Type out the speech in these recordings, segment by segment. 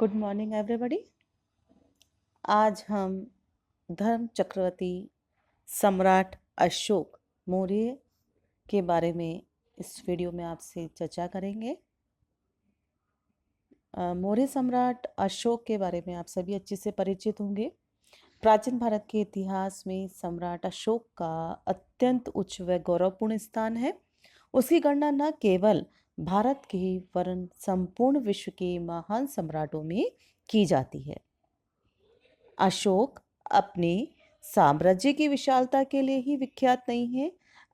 Good morning everybody. आज हम धर्म चक्रवर्ती सम्राट अशोक मौर्य के बारे में इस वीडियो में आपसे चर्चा करेंगे। मौर्य सम्राट अशोक के बारे में आप सभी अच्छे से परिचित होंगे। प्राचीन भारत के इतिहास में सम्राट अशोक का अत्यंत उच्च व गौरवपूर्ण स्थान है। उसकी गणना न केवल भारत के वरन संपूर्ण विश्व के महान सम्राटों में की जाती है। अशोक अपने साम्राज्य की विशालता के लिए ही विख्यात नहीं है,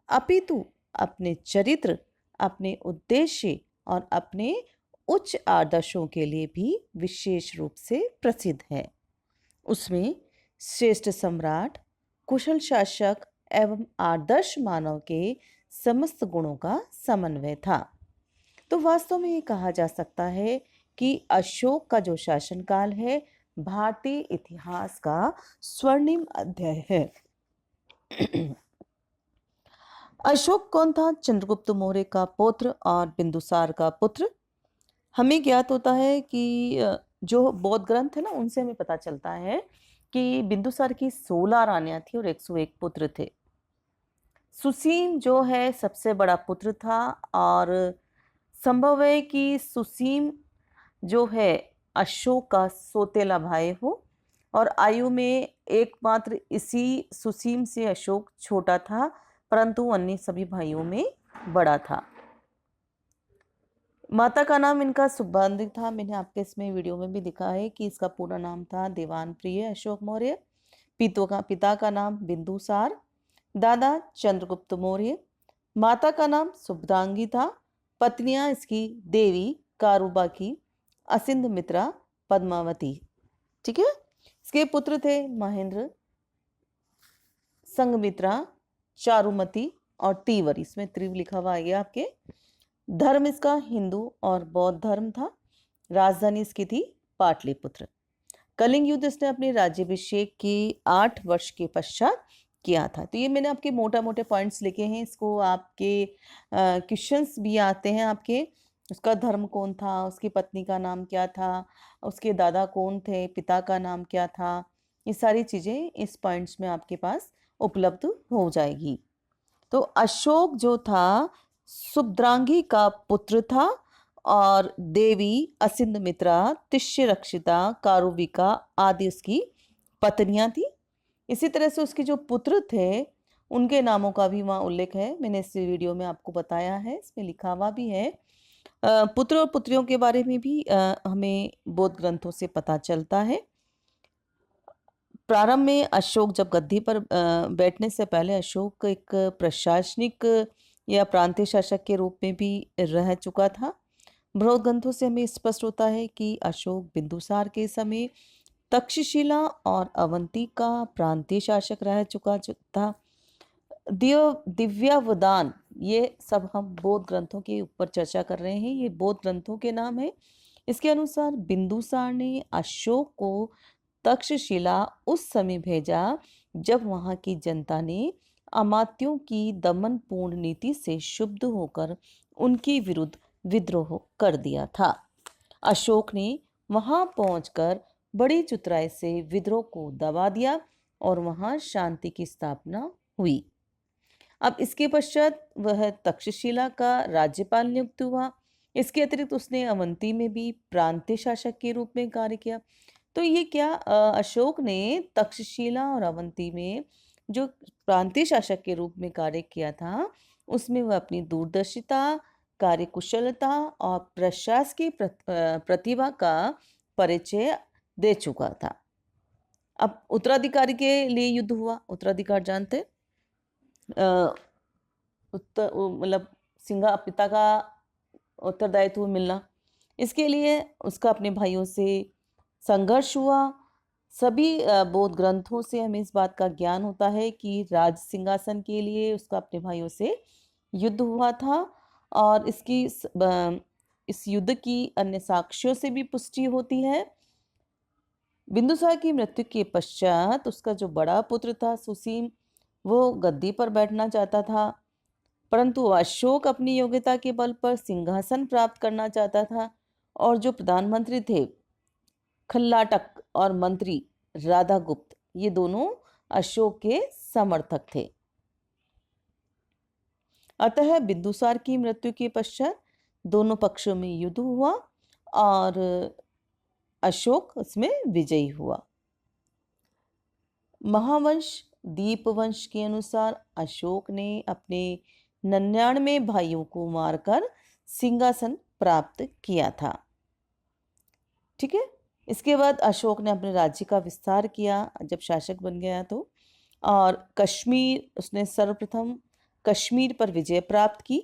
अपितु अपने चरित्र, अपने उद्देश्य और अपने उच्च आदर्शों के लिए भी विशेष रूप से प्रसिद्ध है। उसमें श्रेष्ठ सम्राट, कुशल शासक एवं आदर्श मानव के समस्त गुणों का समन्वय था। तो वास्तव में ये कहा जा सकता है कि अशोक का जो शासनकाल है भारतीय इतिहास का स्वर्णिम अध्याय है। अशोक कौन था? चंद्रगुप्त मौर्य का पुत्र और बिंदुसार का पुत्र। हमें ज्ञात होता है कि जो बौद्ध ग्रंथ है ना, उनसे हमें पता चलता है कि बिंदुसार की 16 रानियां थी और 101 पुत्र थे। सुसीम जो है सबसे बड़ा पुत्र था और संभव है कि सुसीम जो है अशोक का सौतेला भाई हो और आयु में एकमात्र इसी सुसीम से अशोक छोटा था, परंतु अन्य सभी भाइयों में बड़ा था। माता का नाम इनका सुबंधिक था। मैंने आपके इसमें वीडियो में भी दिखा है कि इसका पूरा नाम था देवान प्रिय अशोक मौर्य। पिता का नाम बिंदुसार, दादा चंद्रगुप्त मौर्य, माता का नाम सुभद्रांगी था। पत्नियां इसकी देवी कारूबाकी, असिंध मित्रा, पद्मावती। ठीक है। इसके पुत्र थे महेंद्र, संगमित्रा, चारुमती और तीवर। इसमें त्रिव लिखा हुआ है आपके। धर्म इसका हिंदू और बौद्ध धर्म था। राजधानी इसकी थी पाटलिपुत्र। कलिंग युद्ध इसने अपने राज्याभिषेक के 8 वर्ष के पश्चात किया था। तो ये मैंने आपके मोटा मोटे पॉइंट्स लिखे हैं। इसको आपके क्वेश्चंस भी आते हैं आपके। उसका धर्म कौन था, उसकी पत्नी का नाम क्या था, उसके दादा कौन थे, पिता का नाम क्या था, ये सारी चीजें इस पॉइंट्स में आपके पास उपलब्ध हो जाएगी। तो अशोक जो था सुभद्रांगी का पुत्र था और देवी असिंध मित्रा, तिष्य रक्षिता, कारुविका आदि उसकी पत्नियां थी। इसी तरह से उसके जो पुत्र थे उनके नामों का भी वहाँ उल्लेख है। मैंने इस वीडियो में आपको बताया है, इसमें लिखा हुआ भी है। पुत्र और पुत्रियों के बारे में भी हमें बौद्ध ग्रंथों से पता चलता है। प्रारंभ में अशोक जब गद्दी पर बैठने से पहले अशोक एक प्रशासनिक या प्रांतीय शासक के रूप में भी रह चुका था। बौद्ध ग्रंथों से हमें स्पष्ट होता है कि अशोक बिंदुसार के समय तक्षशिला और अवंती का प्रांतीय शासक रह चुका था। दिव्यावदान, ये सब हम बौद्ध ग्रंथों के ऊपर चर्चा कर रहे हैं। ये बौद्ध ग्रंथों के नाम है। इसके अनुसार बिंदुसार ने अशोक को तक्षशिला उस समय भेजा जब वहां की जनता ने अमात्यों की दमनपूर्ण नीति से क्षुब्ध होकर उनके विरुद्ध विद्रोह कर दिया था। अशोक ने वहां पहुंचकर बड़ी चतुराई से विद्रोह को दबा दिया और वहां शांति की स्थापना हुई। अब इसके पश्चात वह तक्षशिला का राज्यपाल नियुक्त हुआ। इसके अतिरिक्त उसने अवंती में भी प्रांतीय शासक के रूप में कार्य किया। तो ये क्या अशोक ने तक्षशिला और अवंती में जो प्रांतीय शासक के रूप में कार्य किया था, उसमें वह अपनी दूरदर्शिता, कार्यकुशलता और प्रशासकीय प्रतिभा का परिचय दे चुका था। अब उत्तराधिकारी के लिए युद्ध हुआ। उत्तराधिकार जानते, मतलब सिंहा पिता का उत्तरदायित्व मिलना, इसके लिए उसका अपने भाइयों से संघर्ष हुआ। सभी बौद्ध ग्रंथों से हमें इस बात का ज्ञान होता है कि राज सिंहासन के लिए उसका अपने भाइयों से युद्ध हुआ था और इस युद्ध की अन्य साक्ष्यों से भी पुष्टि होती है। बिंदुसार की मृत्यु के पश्चात उसका जो बड़ा पुत्र था सुसीम, वो गद्दी पर बैठना चाहता था, परंतु अशोक अपनी योग्यता के बल पर सिंहासन प्राप्त करना चाहता था और जो प्रधानमंत्री थे खल्लाटक और मंत्री राधागुप्त ये दोनों अशोक के समर्थक थे। अतः बिंदुसार की मृत्यु के पश्चात दोनों पक्षों में युद्ध हुआ और अशोक उसमें विजयी हुआ। महावंश दीपवंश के अनुसार अशोक ने अपने 99 भाइयों को मारकर सिंहासन प्राप्त किया था। ठीक है, इसके बाद अशोक ने अपने राज्य का विस्तार किया जब शासक बन गया तो, और कश्मीर उसने सर्वप्रथम कश्मीर पर विजय प्राप्त की।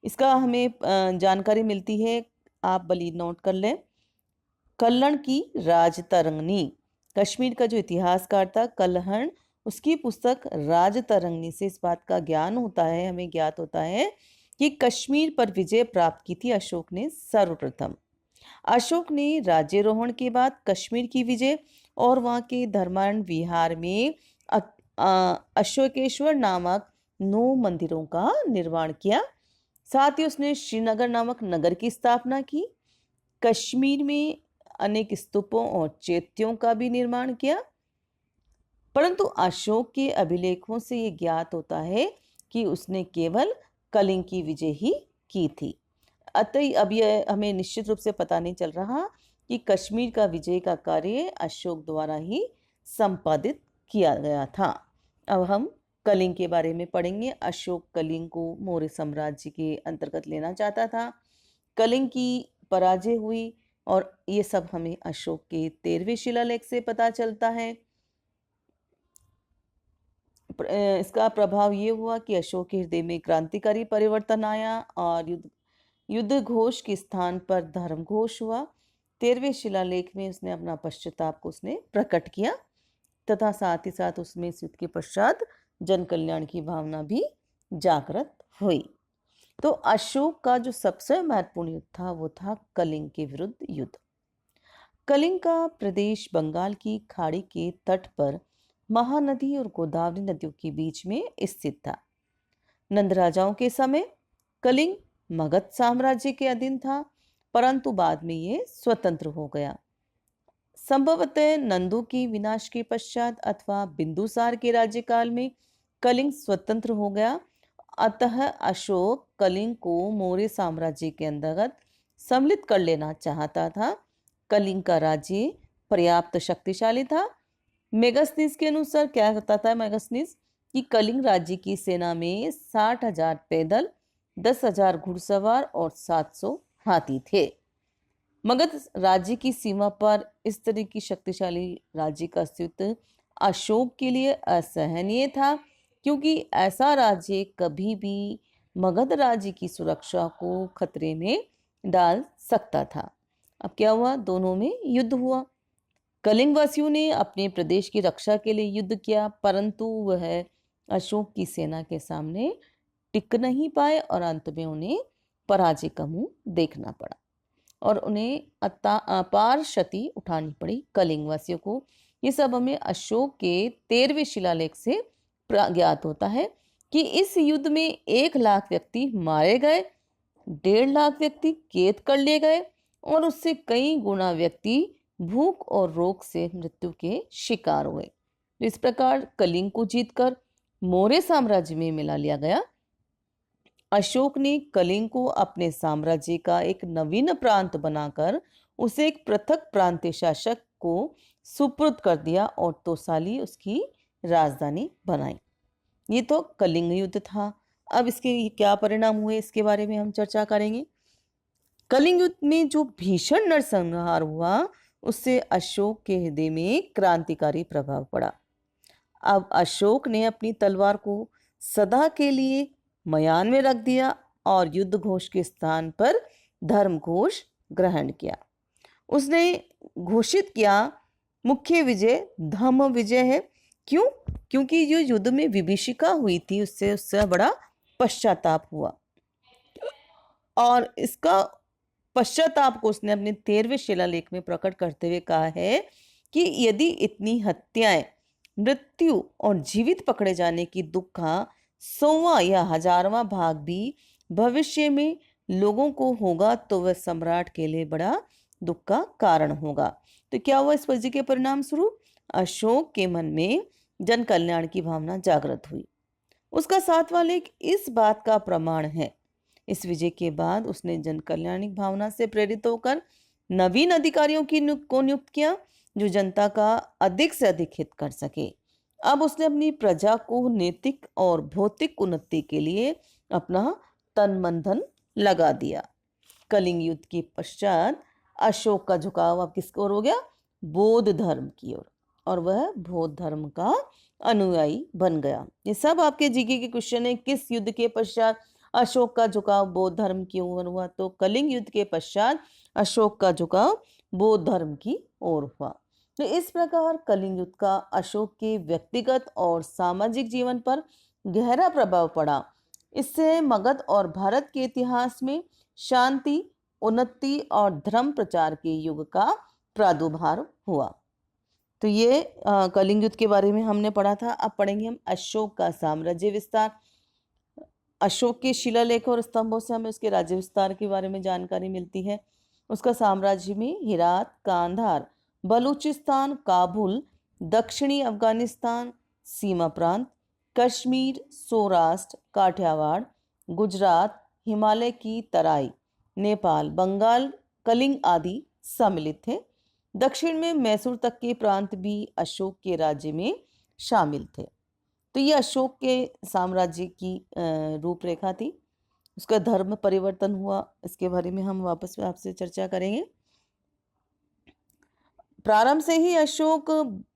इसका हमें जानकारी मिलती है, आप बली नोट कर लें। कल्हण की राजतरंगिणी, कश्मीर का जो इतिहासकार था कल्हण, उसकी पुस्तक राजतरंगिणी से इस बात का ज्ञान होता है, हमें ज्ञात होता है कि कश्मीर पर विजय प्राप्त की थी अशोक ने सर्वप्रथम। अशोक ने राज्यारोहण के बाद कश्मीर की विजय और वहाँ के धर्मारण्य विहार में अशोकेश्वर नामक 9 मंदिरों का निर्माण किया। साथ ही उसने श्रीनगर नामक नगर की स्थापना की। कश्मीर में अनेक स्तूपों और चैत्यों का भी निर्माण किया। परंतु अशोक के अभिलेखों से ये ज्ञात होता है कि उसने केवल कलिंग की विजय ही की थी। अतः अब यह हमें निश्चित रूप से पता नहीं चल रहा कि कश्मीर का विजय का कार्य अशोक द्वारा ही संपादित किया गया था। अब हम कलिंग के बारे में पढ़ेंगे। अशोक कलिंग को मौर्य साम्राज्य के अंतर्गत लेना चाहता था। कलिंग की पराजय हुई और ये सब हमें अशोक के 13वें शिलालेख से पता चलता है। इसका प्रभाव ये हुआ कि अशोक के हृदय में क्रांतिकारी परिवर्तन आया और युद्ध घोष के स्थान पर धर्म घोष हुआ। 13वें शिलालेख में उसने अपना पश्चाताप को उसने प्रकट किया तथा साथ ही साथ उसमें इस युद्ध के पश्चात जन कल्याण की भावना भी जागृत हुई। तो अशोक का जो सबसे महत्वपूर्ण युद्ध था वो था कलिंग के विरुद्ध युद्ध। कलिंग का प्रदेश बंगाल की खाड़ी के तट पर महानदी और गोदावरी नदियों के बीच में स्थित था। नंद राजाओं के समय कलिंग मगध साम्राज्य के अधीन था, परंतु बाद में ये स्वतंत्र हो गया। संभवतः नंदों के विनाश के पश्चात अथवा बिंदुसार के राज्यकाल में कलिंग स्वतंत्र हो गया। अतः अशोक कलिंग को मौर्य साम्राज्य के अंतर्गत सम्मिलित कर लेना चाहता था। कलिंग का राज्य पर्याप्त शक्तिशाली था। मेगास्थनीज के अनुसार क्या बताता है मेगास्थनीज कि कलिंग राज्य की सेना में 60,000 पैदल, 10,000 घुड़सवार और 700 हाथी थे। मगध राज्य की सीमा पर इस तरह की शक्तिशाली राज्य का अस्तित्व अशोक के लिए असहनीय था, क्योंकि ऐसा राज्य कभी भी मगध राज्य की सुरक्षा को खतरे में डाल सकता था। अब क्या हुआ, दोनों में युद्ध हुआ। कलिंग वासियों ने अपने प्रदेश की रक्षा के लिए युद्ध किया, परंतु वह अशोक की सेना के सामने टिक नहीं पाए और अंत में उन्हें पराजय का मुंह देखना पड़ा और उन्हें अपार क्षति उठानी पड़ी कलिंग वासियों को। ये सब हमें अशोक के 13वें शिलालेख से ज्ञात होता है कि इस युद्ध में 1 लाख व्यक्ति मारे गए, 1.5 लाख व्यक्ति कैद कर लिए गए और उससे कई गुना व्यक्ति भूख और रोग से मृत्यु के शिकार हुए। इस प्रकार कलिंग को जीतकर मौर्य साम्राज्य में मिला लिया गया। अशोक ने कलिंग को अपने साम्राज्य का एक नवीन प्रांत बनाकर उसे एक पृथक प्रांतीय शासक को सुपुर्द कर दिया और तोसाली उसकी राजधानी बनाई। ये तो कलिंग युद्ध था। अब इसके क्या परिणाम हुए इसके बारे में हम चर्चा करेंगे। कलिंग युद्ध में जो भीषण नरसंहार हुआ उससे अशोक के हृदय में क्रांतिकारी प्रभाव पड़ा। अब अशोक ने अपनी तलवार को सदा के लिए मयान में रख दिया और युद्ध घोष के स्थान पर धर्म घोष ग्रहण किया। उसने घोषित किया मुख्य विजय धम्म विजय है। क्यों? क्योंकि जो युद्ध में विभीषिका हुई थी उससे बड़ा पश्चाताप हुआ और इसका पश्चाताप को उसने अपने 13वें शिलालेख में प्रकट करते हुए कहा है कि यदि इतनी हत्याएं, मृत्यु और जीवित पकड़े जाने की दुख का 100वां या 1000वां भाग भी भविष्य में लोगों को होगा तो वह सम्राट के लिए बड़ा दुख का कारण होगा। तो क्या हुआ इस वजह के परिणाम स्वरूप? अशोक के मन में जन कल्याण की भावना जागृत हुई। उसका सातवां लेख इस बात का प्रमाण है। इस विजय के बाद उसने जन कल्याणिक भावना से प्रेरित होकर नवीन अधिकारियों को नियुक्त किया, जो जनता का अधिक से अधिक हित कर सके। अब उसने अपनी प्रजा को नैतिक और भौतिक उन्नति के लिए अपना तन मन धन लगा दिया। कलिंग युद्ध के पश्चात अशोक का झुकाव अब किसकी ओर हो गया? बौद्ध धर्म की ओर, और वह बौद्ध धर्म का अनुयायी बन गया। ये सब आपके जीके के क्वेश्चन है। किस युद्ध के पश्चात अशोक का झुकाव बौद्ध धर्म की ओर हुआ? तो कलिंग युद्ध के पश्चात अशोक का झुकाव बौद्ध धर्म की ओर हुआ। तो इस प्रकार कलिंग युद्ध का अशोक के व्यक्तिगत और सामाजिक जीवन पर गहरा प्रभाव पड़ा। इससे मगध और भारत के इतिहास में शांति, उन्नति और धर्म प्रचार के युग का प्रादुर्भाव हुआ। तो ये कलिंग युद्ध के बारे में हमने पढ़ा था। अब पढ़ेंगे हम अशोक का साम्राज्य विस्तार। अशोक के शिलालेख और स्तंभों से हमें उसके राज्य विस्तार के बारे में जानकारी मिलती है। उसका साम्राज्य में हिरात, कांधार, बलूचिस्तान, काबुल, दक्षिणी अफगानिस्तान, सीमा प्रांत, कश्मीर, सौराष्ट्र, काठियावाड़, गुजरात, हिमालय की तराई, नेपाल, बंगाल, कलिंग आदि सम्मिलित थे। दक्षिण में मैसूर तक के प्रांत भी अशोक के राज्य में शामिल थे। तो ये अशोक के साम्राज्य की रूपरेखा थी। उसका धर्म परिवर्तन हुआ, इसके बारे में हम वापस में आपसे चर्चा करेंगे। प्रारंभ से ही अशोक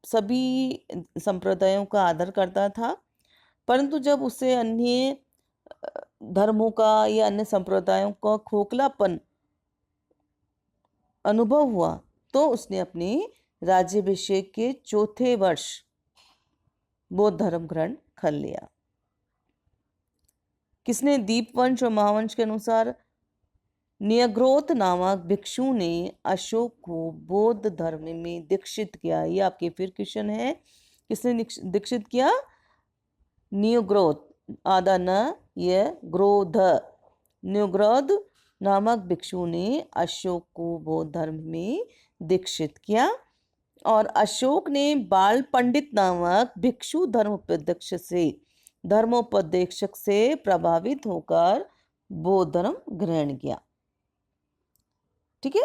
सभी संप्रदायों का आदर करता था, परंतु जब उसे अन्य धर्मों का या अन्य संप्रदायों का खोखलापन अनुभव हुआ तो उसने अपने राज्याभिषेक के चौथे वर्ष बौद्ध धर्म ग्रहण कर लिया। किसने? दीपवंश और महावंश के अनुसार न्यग्रोथ नामक भिक्षु ने अशोक को बौद्ध धर्म में दीक्षित किया। ये आपके फिर क्वेश्चन है, किसने दीक्षित किया? न्यग्रोथ, आदा न ये ग्रोध, न्यग्रोध नामक भिक्षु ने अशोक को बौद्ध धर्म में दीक्षित किया। और अशोक ने बाल पंडित नामक भिक्षु धर्मोपदेशक से प्रभावित होकर बौद्ध धर्म ग्रहण किया। ठीक है,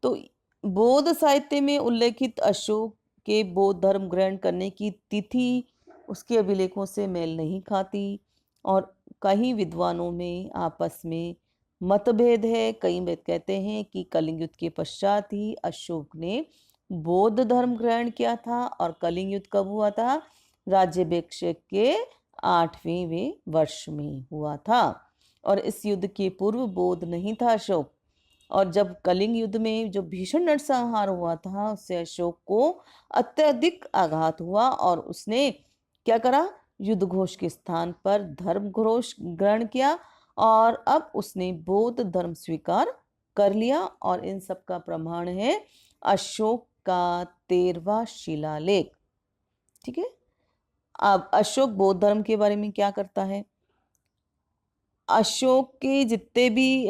तो बौद्ध साहित्य में उल्लेखित अशोक के बौद्ध धर्म ग्रहण करने की तिथि उसके अभिलेखों से मेल नहीं खाती और कई विद्वानों में आपस में मतभेद है। कई वेद कहते हैं कि कलिंग युद्ध के पश्चात ही अशोक ने बौद्ध धर्म ग्रहण किया था। और कलिंग युद्ध कब हुआ था? राज्याभिषेक के 8वें वर्ष में हुआ था। और इस युद्ध के पूर्व बौद्ध नहीं था अशोक। और जब कलिंग युद्ध में जो भीषण नरसंहार हुआ था उससे अशोक को अत्यधिक आघात हुआ और उसने क्या करा? युद्ध घोष के स्थान पर धर्म घोष ग्रहण किया और अब उसने बौद्ध धर्म स्वीकार कर लिया। और इन सब का प्रमाण है अशोक का 13वां शिलालेख। ठीक है, अब अशोक बौद्ध धर्म के बारे में क्या करता है? अशोक के जितने भी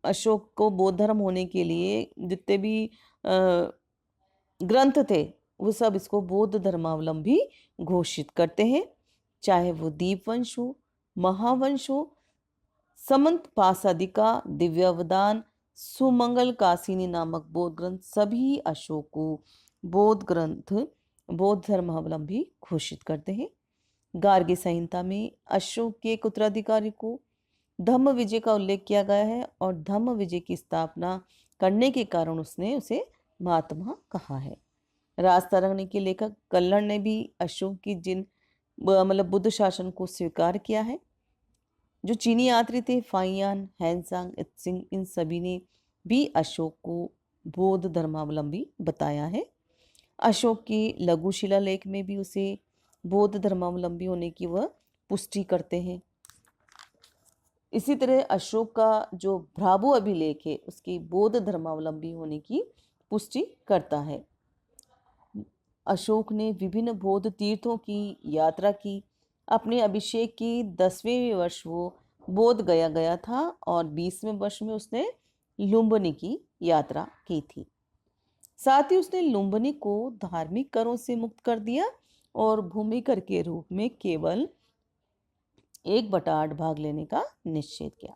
अशोक को बौद्ध धर्म होने के लिए जितने भी ग्रंथ थे वो सब इसको बौद्ध धर्मावलंबी घोषित करते हैं। चाहे वो दीपवंश हो, महावंश हो, समंत पासादिका, दिव्यावदान, सुमंगल कासिनी नामक बौद्ध ग्रंथ, सभी अशोक को बौद्ध धर्मावलंबी घोषित करते हैं। गार्गी संहिता में अशोक के एक उत्तराधिकारी को धम्म विजय का उल्लेख किया गया है और धम्म विजय की स्थापना करने के कारण उसने उसे महात्मा कहा है। राजतरंगिणी के लेखक कल्हण ने भी अशोक की बुद्ध शासन को स्वीकार किया है। जो चीनी यात्री थे फाइयान, हैंसांग, इत्सिंग, इन सभी ने भी अशोक को बौद्ध धर्मावलंबी बताया है। अशोक की लघु शिलालेख में भी उसे बौद्ध धर्मावलंबी होने की वह पुष्टि करते हैं। इसी तरह अशोक का जो भ्राभु अभिलेख है उसकी बौद्ध धर्मावलंबी होने की पुष्टि करता है। अशोक ने विभिन्न बौद्ध तीर्थों की यात्रा की। अपने अभिषेक की 10वें वर्ष वो बोध गया था और 20वें वर्ष में उसने लुम्बिनी की यात्रा की थी। साथ ही उसने लुम्बिनी को धार्मिक करों से मुक्त कर दिया और भूमि कर के रूप में केवल 1/8 भाग लेने का निश्चय किया।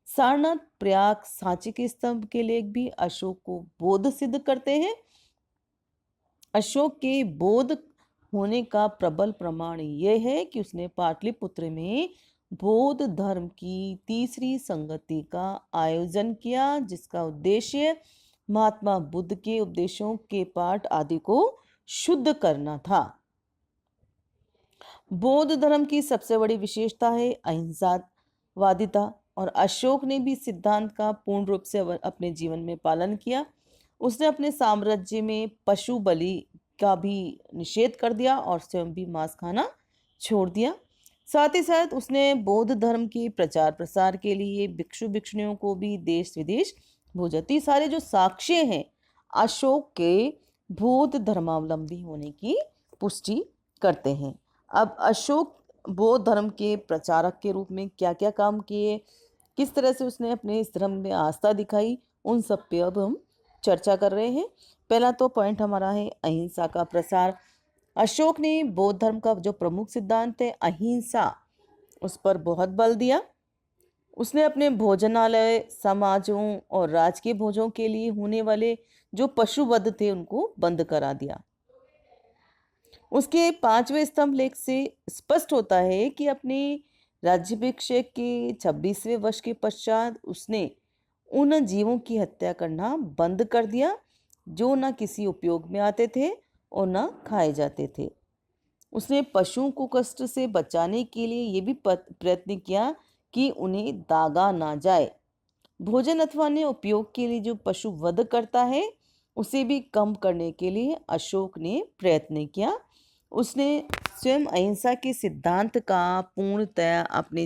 सारनाथ, प्रयाग, सांची के स्तंभ के लेख भी अशोक को बौद्ध सिद्ध करते हैं। अशोक के बौद्ध होने का प्रबल प्रमाण यह है कि उसने पाटलिपुत्र में बौद्ध धर्म की तीसरी संगति का आयोजन किया, जिसका उद्देश्य महात्मा बुद्ध के उपदेशों के पाठ आदि को शुद्ध करना था। बौद्ध धर्म की सबसे बड़ी विशेषता है अहिंसावादिता, और अशोक ने भी सिद्धांत का पूर्ण रूप से अपने जीवन में पालन किया। उसने अपने साम्राज्य में पशु बलि का भी निषेध कर दिया और स्वयं भी मांस खाना छोड़ दिया। साथ ही साथ उसने बौद्ध धर्म के प्रचार प्रसार के लिए भिक्षु भिक्षुणियों को भी देश विदेश भेजा। तो ये सारे जो साक्ष्य हैं अशोक के बौद्ध धर्मावलंबी होने की पुष्टि करते हैं। अब अशोक बौद्ध धर्म के प्रचारक के रूप में क्या क्या काम किए, किस तरह से उसने अपने इस धर्म में आस्था दिखाई, उन सब पे अब हम चर्चा कर रहे हैं। पहला तो पॉइंट हमारा है अहिंसा का प्रसार। अशोक ने बौद्ध धर्म का जो प्रमुख सिद्धांत है अहिंसा, उस पर बहुत बल दिया। उसने अपने भोजनालय, समाजों और राजकीय भोजों के लिए होने वाले जो पशुवध थे उनको बंद करा दिया। उसके 5वें स्तंभ लेख से स्पष्ट होता है कि अपने राज्याभिषेक के 26वें वर्ष के पश्चात उसने उन जीवों की हत्या करना बंद कर दिया जो न किसी उपयोग में आते थे और न खाए जाते थे। उसने पशुओं को कष्ट से बचाने के लिए ये भी प्रयत्न किया कि उन्हें दागा ना जाए। भोजन अथवा अन्य उपयोग के लिए जो पशु वध करता है उसे भी कम करने के लिए अशोक ने प्रयत्न किया। उसने स्वयं अहिंसा के सिद्धांत का पूर्णतया अपने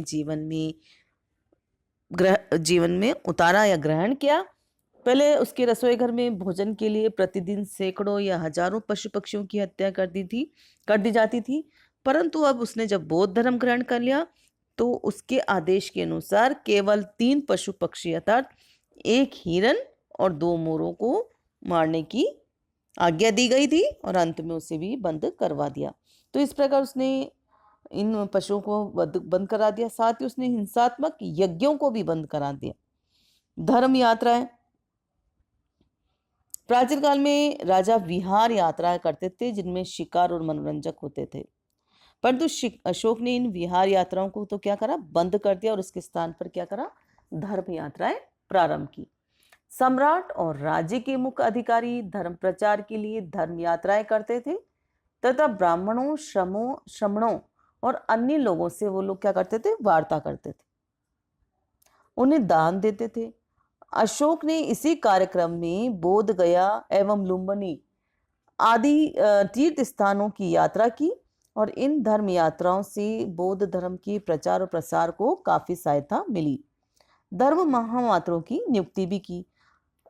जीवन में उतारा या ग्रहण किया। पहले उसके रसोई घर में भोजन के लिए प्रतिदिन सैकड़ों या हजारों पशु पक्षियों की हत्या कर दी जाती थी, परंतु अब उसने जब बौद्ध धर्म ग्रहण कर लिया तो उसके आदेश के अनुसार केवल 3 पशु पक्षी अर्थात 1 हिरन और 2 मोरों को मारने की आज्ञा दी गई थी और अंत में उसे भी बंद करवा दिया। तो इस प्रकार उसने इन पशुओं को बंद करा दिया। साथ ही उसने हिंसात्मक यज्ञों को भी बंद करा दिया। धर्म यात्राएं, प्राचीन काल में राजा विहार यात्राएं करते थे जिनमें शिकार और मनोरंजक होते थे, परंतु अशोक ने इन विहार यात्राओं को तो क्या करा, बंद कर दिया और इसके स्थान पर क्या करा, धर्म यात्राएं प्रारंभ की। सम्राट और राज्य के मुख्य अधिकारी धर्म प्रचार के लिए धर्म यात्राएं करते थे तथा ब्राह्मणों, श्रमणों और अन्य लोगों से वो लोग क्या करते थे, वार्ता करते थे, उन्हें दान देते थे। अशोक ने इसी कार्यक्रम में बोध गया एवं लुम्बिनी आदि तीर्थ स्थानों की यात्रा की और इन धर्म यात्राओं से बौद्ध धर्म के प्रचार और प्रसार को काफी सहायता मिली। धर्म महामात्रों की नियुक्ति भी की।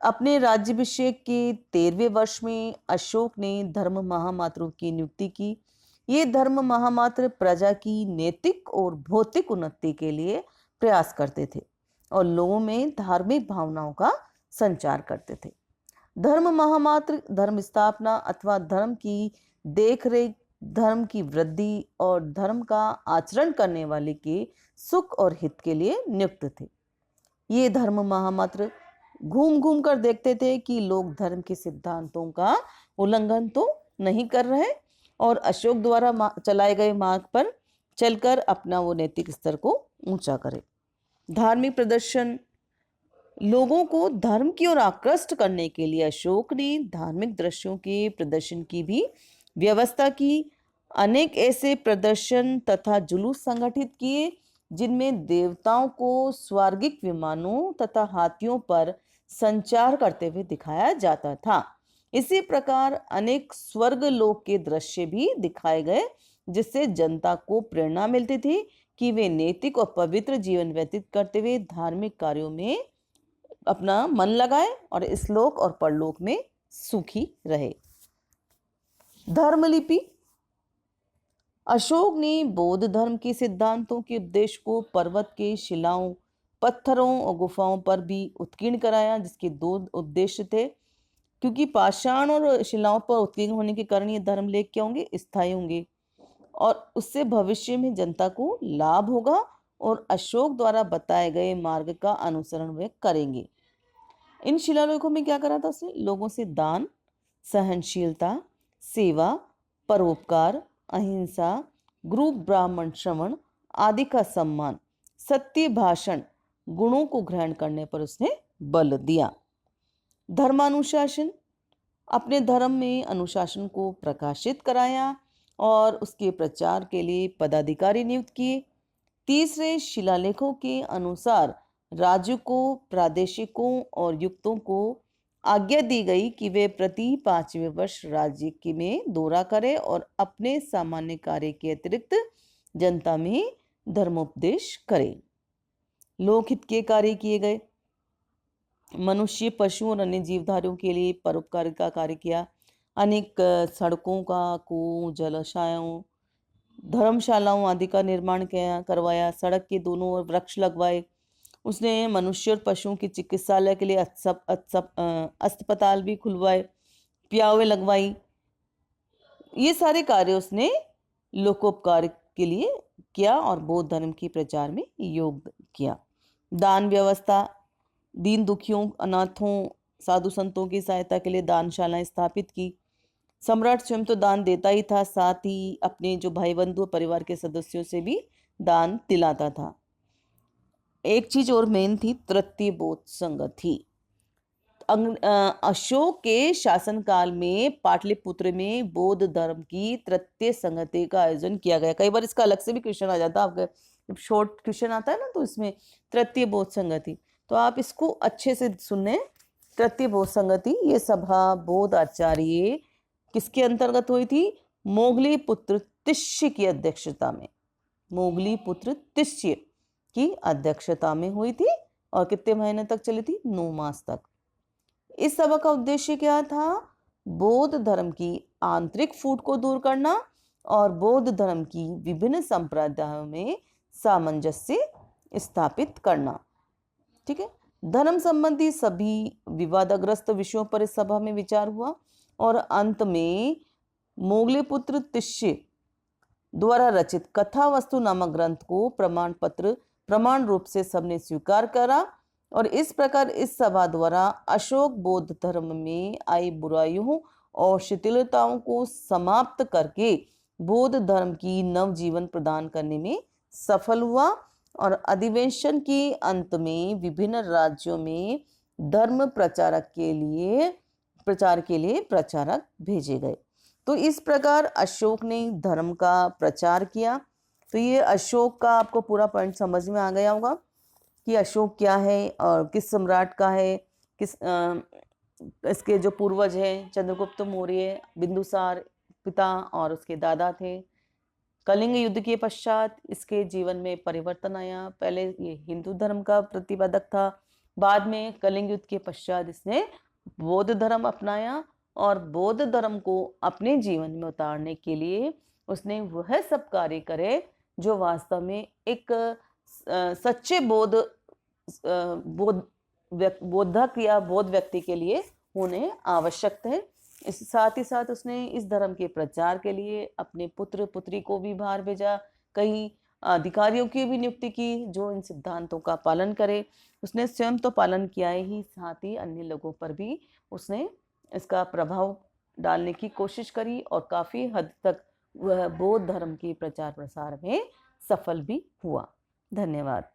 अपने राज्याभिषेक के 13वें वर्ष में अशोक ने धर्म महामात्रों की नियुक्ति की। ये धर्म महामात्र प्रजा की नैतिक और भौतिक उन्नति के लिए प्रयास करते थे और लोगों में धार्मिक भावनाओं का संचार करते थे। धर्म महामात्र धर्म स्थापना अथवा धर्म की देखरेख, धर्म की वृद्धि और धर्म का आचरण करने वाले के सुख और हित के लिए नियुक्त थे। ये धर्म महामात्र घूम घूम कर देखते थे कि लोग धर्म के सिद्धांतों का उल्लंघन तो नहीं कर रहे और अशोक द्वारा चलाए गए मार्ग पर चलकर अपना वो नैतिक स्तर को ऊंचा करे। धार्मिक प्रदर्शन, लोगों को धर्म की ओर आकृष्ट करने के लिए अशोक ने धार्मिक दृश्यों के प्रदर्शन की भी व्यवस्था की। अनेक ऐसे प्रदर्शन तथा जुलूस संगठित किए जिनमें देवताओं को स्वर्गिक विमानों तथा हाथियों पर संचार करते हुए दिखाया जाता था। इसी प्रकार अनेक स्वर्ग लोक के दृश्य भी दिखाए गए जिससे जनता को प्रेरणा मिलती थी कि वे नैतिक और पवित्र जीवन व्यतीत करते हुए धार्मिक कार्यों में अपना मन लगाए और इस लोक और परलोक में सुखी रहे। धर्मलिपि, अशोक ने बौद्ध धर्म के सिद्धांतों के उपदेश को पर्वत के शिलाओं पत्थरों और गुफाओं पर भी उत्कीर्ण कराया, जिसके दो उद्देश्य थे। क्योंकि पाषाण और शिलाओं पर उत्कीर्ण होने के कारण ये धर्म लेख क्या होंगे, स्थायी होंगे, और उससे भविष्य में जनता को लाभ होगा और अशोक द्वारा बताए गए मार्ग का अनुसरण वे करेंगे। इन शिलालेखों में क्या करा था उसने? लोगों से दान, सहनशीलता, सेवा, परोपकार, अहिंसा, गुरु ब्राह्मण श्रवण आदि का सम्मान, सत्य भाषण गुणों को ग्रहण करने पर उसने बल दिया। धर्मानुशासन, अपने धर्म में अनुशासन को प्रकाशित कराया और उसके प्रचार के लिए पदाधिकारी नियुक्त किए। तीसरे शिलालेखों के अनुसार राज्य को, प्रादेशिकों और युक्तों को आज्ञा दी गई कि वे प्रति 5वें वर्ष राज्य के में दौरा करें और अपने सामान्य कार्य के अतिरिक्त जनता में धर्मोपदेश करें। लोकहित के कार्य किए गए। मनुष्य, पशु और अन्य जीवधारियों के लिए परोपकार का कार्य किया। अनेक सड़कों का, कुओं, जलाशयों, धर्मशालाओं आदि का निर्माण करवाया। सड़क के दोनों ओर वृक्ष लगवाए। उसने मनुष्य और पशुओं की चिकित्सालय के लिए अस्पताल भी खुलवाए, प्यावे लगवाई। ये सारे कार्य उसने लोकोपकार के लिए किया और बौद्ध धर्म के प्रचार में योग किया। दान व्यवस्था, दीन दुखियों, अनाथों, साधु संतों की सहायता के लिए दानशालाएं स्थापित की। सम्राट स्वयं तो दान देता ही था, साथ ही अपने जो भाई बंधु परिवार के सदस्यों से भी दान दिलाता था। एक चीज और मेन थी, तृतीय बौद्ध संगति। अशोक के शासनकाल में पाटलिपुत्र में बौद्ध धर्म की तृतीय संगति का आयोजन किया गया। कई बार इसका अलग से भी क्वेश्चन आ जाता है, आपका जब शॉर्ट क्वेश्चन आता है ना, तो इसमें तृतीय बौद्ध संगति, तो आप इसको अच्छे से सुनने। तृतीय बौद्ध संगति, ये सभा बौद्ध आचार्य किसके अंतर्गत हुई थी? मोगली पुत्र तिष्य की अध्यक्षता में। मोगली पुत्र तिष्य की अध्यक्षता में हुई थी और कितने महीने तक चली थी? 9 मास तक। इस सभा का उद्देश्य क्या था? बौद्ध धर्म की आंतरिक फूट को दूर करना और बौद्ध धर्म की विभिन्न संप्रदायों में सामंजस्य स्थापित करना। ठीक है। धर्म संबंधी सभी विवादग्रस्त विषयों पर इस सभा में विचार हुआ और अंत में मोगलीपुत्र तिष्य द्वारा रचित कथा वस्तु नामक ग्रंथ को प्रमाण रूप से सबने स्वीकार करा और इस प्रकार इस सभा द्वारा अशोक बौद्ध धर्म में आई बुराइयों और शिथिलताओं को समाप्त करके बौद्ध धर्म की नव जीवन प्रदान करने में सफल हुआ और अधिवेशन के अंत में विभिन्न राज्यों में धर्म प्रचार के लिए प्रचारक भेजे गए। तो इस प्रकार अशोक ने धर्म का प्रचार किया। तो ये अशोक का आपको पूरा पॉइंट समझ में आ गया होगा कि अशोक क्या है और किस सम्राट का है, इसके जो पूर्वज हैं चंद्रगुप्त मौर्य, बिंदुसार पिता और उसके दादा थे। कलिंग युद्ध के पश्चात इसके जीवन में परिवर्तन आया। पहले ये हिंदू धर्म का प्रतिपादक था, बाद में कलिंग युद्ध के पश्चात इसने बौद्ध धर्म अपनाया और बौद्ध धर्म को अपने जीवन में उतारने के लिए उसने वह सब कार्य करे जो वास्तव में एक सच्चे बोधक या बौद्ध व्यक्ति के लिए होने आवश्यक थे। इस साथ ही साथ उसने इस धर्म के प्रचार के लिए अपने पुत्र पुत्री को भी बाहर भेजा, कई अधिकारियों की भी नियुक्ति की जो इन सिद्धांतों का पालन करे। उसने स्वयं तो पालन किया ही, साथ ही अन्य लोगों पर भी उसने इसका प्रभाव डालने की कोशिश करी और काफी हद तक वह बौद्ध धर्म के प्रचार प्रसार में सफल भी हुआ। धन्यवाद।